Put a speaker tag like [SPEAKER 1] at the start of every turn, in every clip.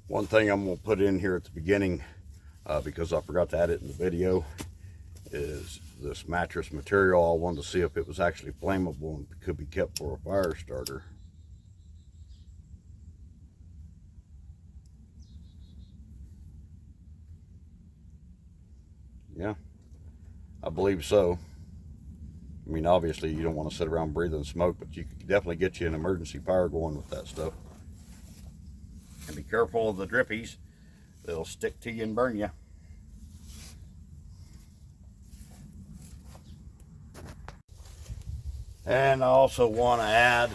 [SPEAKER 1] One thing I'm going to put in here at the beginning, because I forgot to add it in the video, is this mattress material. I wanted to see if it was actually flammable and could be kept for a fire starter. Yeah, I believe so. I mean, obviously you don't want to sit around breathing smoke, but you could definitely get you an emergency fire going with that stuff. And be careful of the drippies. They'll stick to you and burn you. And I also want to add,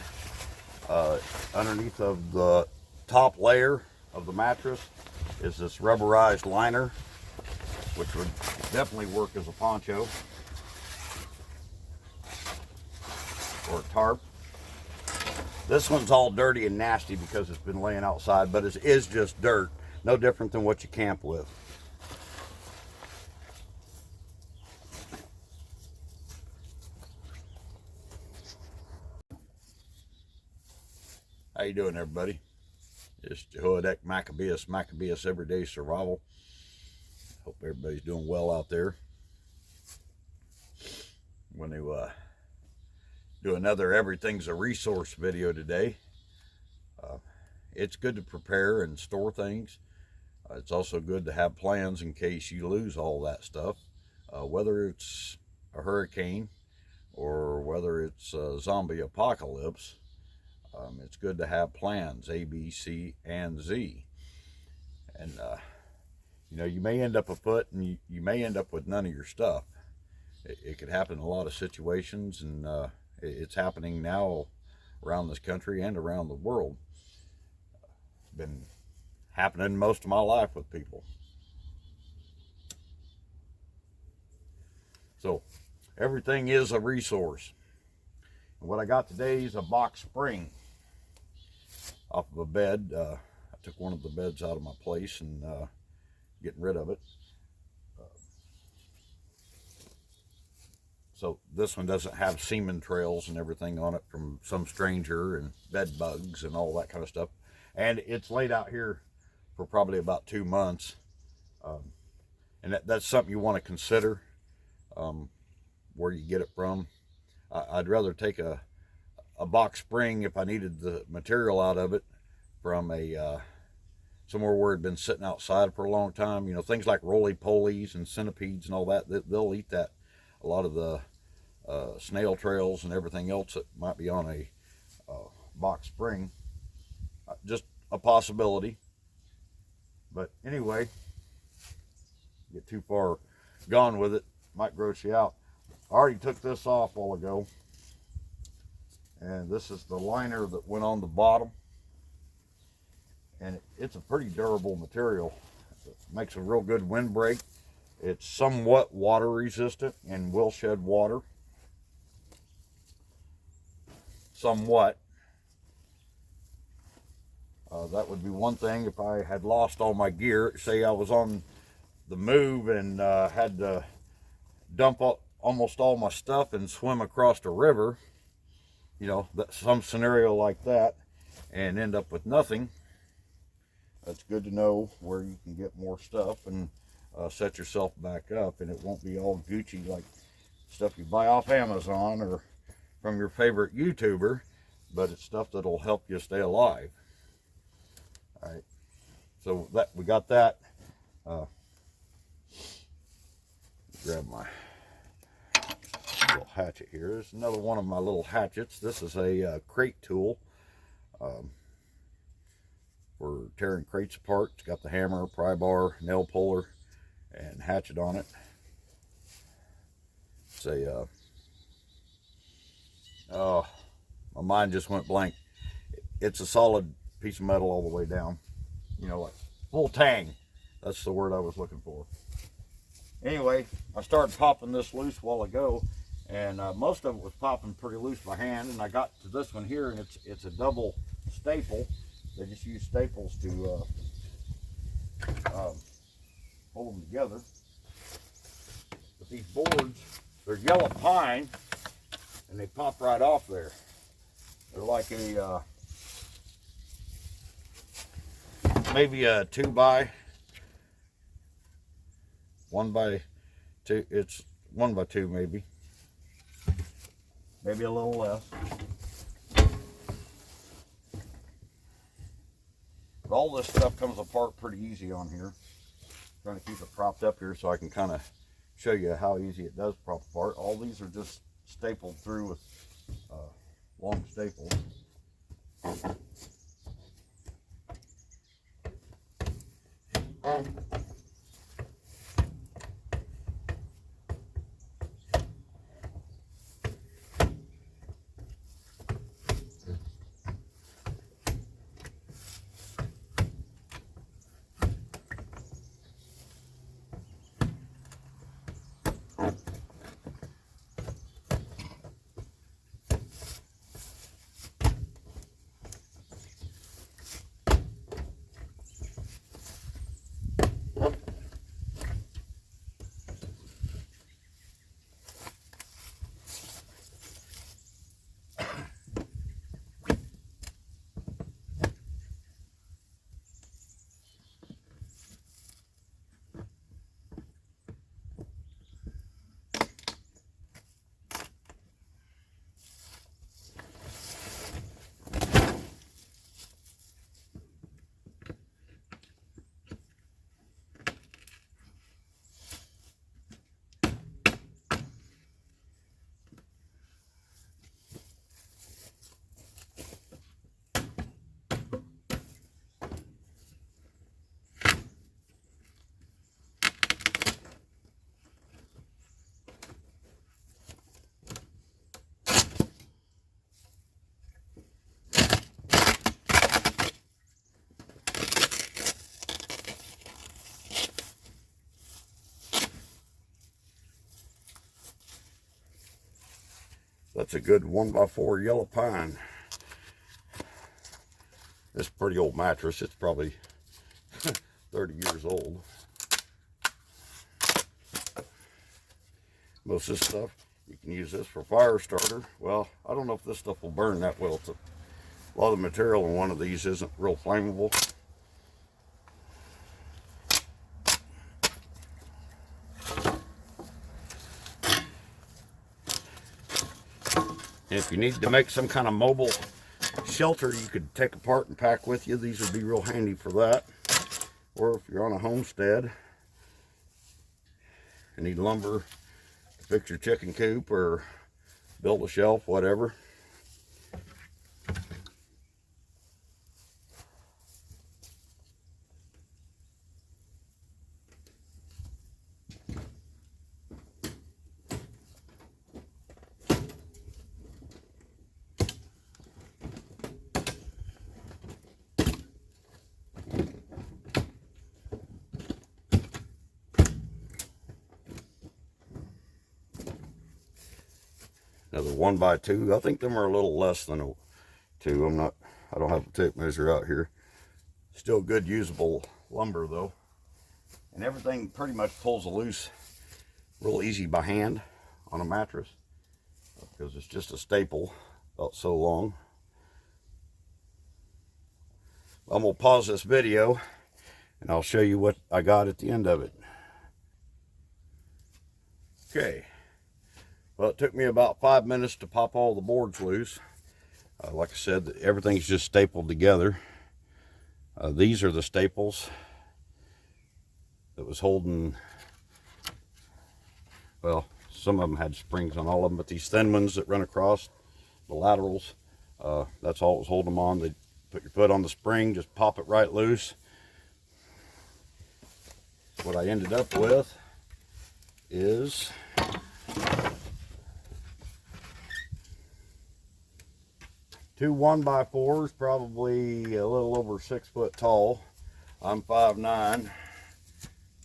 [SPEAKER 1] underneath of the top layer of the mattress is this rubberized liner, which would definitely work as a poncho or a tarp. This one's all dirty and nasty because it's been laying outside, but it is just dirt. No different than what you camp with. How you doing, everybody? It's Jehoiadek Maccabeus Everyday Survival. Hope everybody's doing well out there. I'm going to do another Everything's a Resource video today. It's good to prepare and store things. It's also good to have plans in case you lose all that stuff, whether it's a hurricane or whether it's a zombie apocalypse. It's good to have plans, A, B, C, and Z. And, you know, you may end up afoot and you may end up with none of your stuff. It could happen in a lot of situations, and it's happening now around this country and around the world. It's been happening most of my life with people. So everything is a resource. And what I got today is a box spring off of a bed. I took one of the beds out of my place and getting rid of it. So this one doesn't have semen trails and everything on it from some stranger and bed bugs and all that kind of stuff. And it's laid out here for probably about 2 months. And that's something you want to consider, where you get it from. I'd rather take a box spring if I needed the material out of it from somewhere where it had been sitting outside for a long time. You know, things like roly-polies and centipedes and all that, they'll eat that. A lot of the snail trails and everything else that might be on a box spring. Just a possibility. But anyway, get too far gone with it, might gross you out. I already took this off a while ago. And this is the liner that went on the bottom. And it's a pretty durable material. It makes a real good windbreak. It's somewhat water resistant and will shed water. Somewhat. That would be one thing if I had lost all my gear. Say I was on the move and had to dump almost all my stuff and swim across a river. You know, some scenario like that, and end up with nothing. That's good to know where you can get more stuff and set yourself back up, and it won't be all Gucci like stuff you buy off Amazon or from your favorite YouTuber, but it's stuff that'll help you stay alive. All right, so that we got that. Grab my little hatchet here. There's another one of my little hatchets. This is a crate tool for tearing crates apart. It's got the hammer, pry bar, nail puller, and hatchet on it. It's a oh, my mind just went blank. It's a solid piece of metal all the way down. You know, like full tang. That's the word I was looking for. Anyway, I started popping this loose a while ago, and most of it was popping pretty loose by hand, and I got to this one here, and it's a double staple. They just use staples to hold them together. But these boards, they're yellow pine, and they pop right off there. They're like a maybe a 2 by 1 by 2. It's 1 by 2 maybe a little less. But all this stuff comes apart pretty easy on here. Trying to keep it propped up here so I can kind of show you how easy it does prop apart. All these are just stapled through with long staples. That's a good 1 by 4 yellow pine. It's a pretty old mattress. It's probably 30 years old. Most of this stuff, you can use this for Firestarter. Well, I don't know if this stuff will burn that well. A lot of the material in one of these isn't real flammable. And if you need to make some kind of mobile shelter you could take apart and pack with you, these would be real handy for that. Or if you're on a homestead and need lumber to fix your chicken coop or build a shelf, whatever. Another 1 by 2. I think them are a little less than a 2. I don't have a tape measure out here. Still good usable lumber though. And everything pretty much pulls loose real easy by hand on a mattress because it's just a staple about so long. I'm gonna pause this video and I'll show you what I got at the end of it. Okay. Well, it took me about 5 minutes to pop all the boards loose. Like I said, everything's just stapled together. These are the staples that was holding, well, some of them had springs on all of them, but these thin ones that run across, the laterals, that's all it was holding them on. They put your foot on the spring, just pop it right loose. What I ended up with is two 1 by 4s, probably a little over 6 foot tall. I'm 5'9"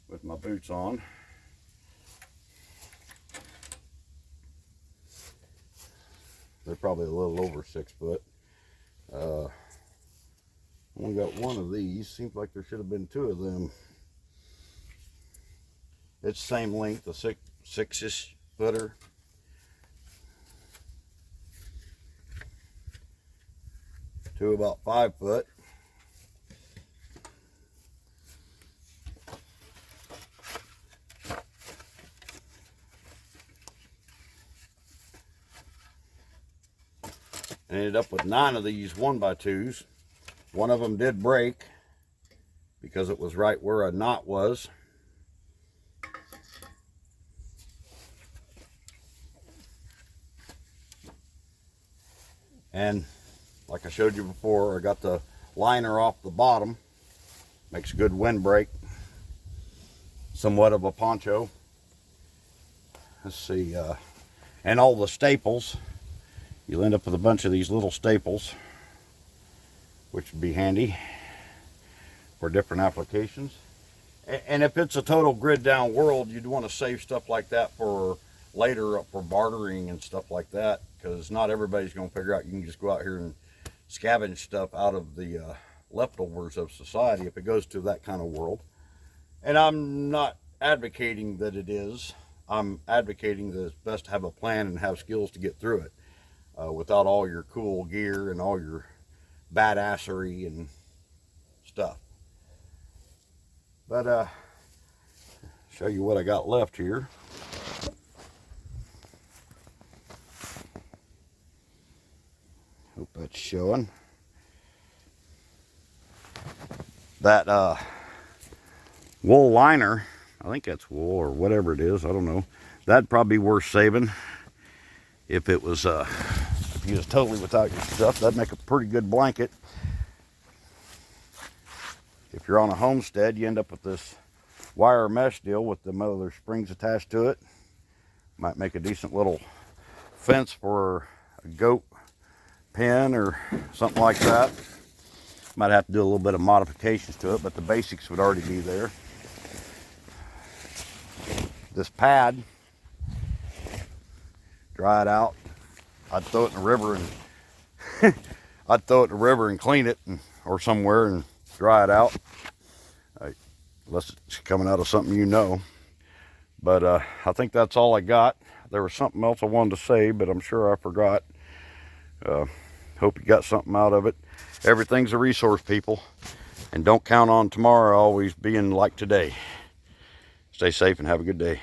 [SPEAKER 1] with my boots on. They're probably a little over 6 foot. Only got one of these. Seems like there should have been 2 of them. It's same length, a six-ish footer. Two about 5 foot. I ended up with 9 of these 1x2s. One of them did break because it was right where a knot was. And like I showed you before, I got the liner off the bottom. Makes a good windbreak. Somewhat of a poncho. Let's see, and all the staples. You'll end up with a bunch of these little staples, which would be handy for different applications. And if it's a total grid down world, you'd want to save stuff like that for later, for bartering and stuff like that, because not everybody's going to figure out you can just go out here and scavenge stuff out of the leftovers of society if it goes to that kind of world. And I'm not advocating that it is. I'm advocating that it's best to have a plan and have skills to get through it without all your cool gear and all your badassery and stuff. But show you what I got left here. Hope that's showing. That wool liner, I think that's wool or whatever it is, I don't know. That'd probably be worth saving if it was if you was totally without your stuff. That'd make a pretty good blanket. If you're on a homestead, you end up with this wire mesh deal with the other springs attached to it. Might make a decent little fence for a goat pen or something like that. Might have to do a little bit of modifications to it, but the basics would already be there. This pad, dry it out. I'd throw it in the river and clean it, or somewhere, and dry it out. Unless it's coming out of something you know. But I think that's all I got. There was something else I wanted to say, but I'm sure I forgot. Hope you got something out of it. Everything's a resource, people. And don't count on tomorrow always being like today. Stay safe and have a good day.